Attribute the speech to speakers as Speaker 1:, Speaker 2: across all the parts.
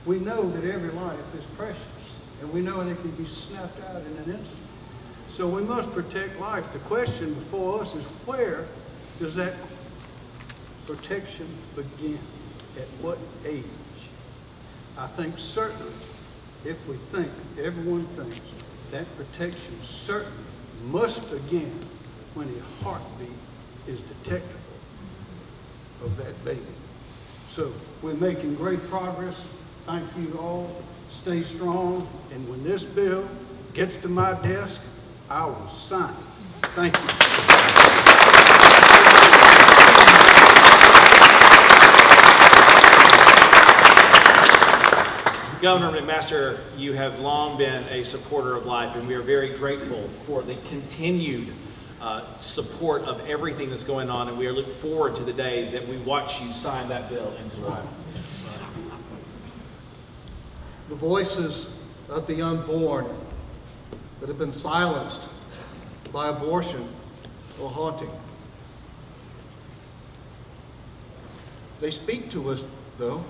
Speaker 1: We know that every life is precious, and we know it can be snapped out in an instant. So we must protect life. The question before us is, where does that protection begin? At what age? I think certainly, if we think, everyone thinks, that protection certainly must begin when a heartbeat is detectable of that baby. So we're making great progress. Thank you all. Stay strong. And when this bill gets to my desk, I will sign it. Thank you.
Speaker 2: Governor McMaster, you have long been a supporter of life, and we are very grateful for the continued support of everything that's going on, and we are looking forward to the day that we watch you sign that bill into law.
Speaker 3: The voices of the unborn that have been silenced by abortion are haunting. They speak to us, though.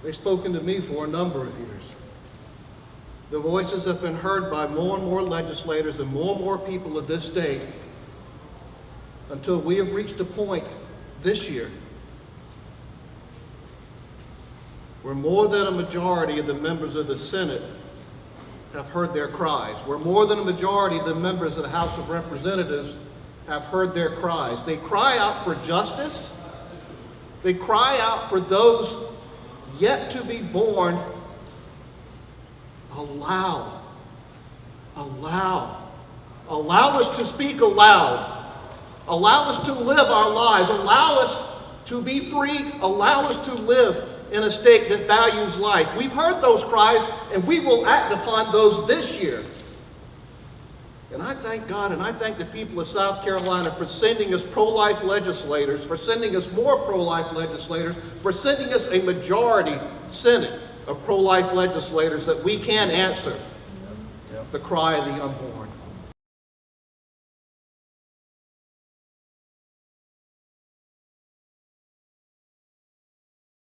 Speaker 3: They've spoken to me for a number of years. The voices have been heard by more and more legislators and more people of this state until we have reached a point this year where more than a majority of the members of the Senate have heard their cries, where more than a majority of the members of the House of Representatives have heard their cries. They cry out for justice. They cry out for those yet to be born. Allow us to speak aloud. Allow us to live our lives. Allow us to be free. Allow us to live in a state that values life. We've heard those cries, and we will act upon those this year. And I thank God, and I thank the people of South Carolina for sending us pro-life legislators, for sending us more pro-life legislators, for sending us a majority Senate of pro-life legislators that we can answer the cry of the unborn.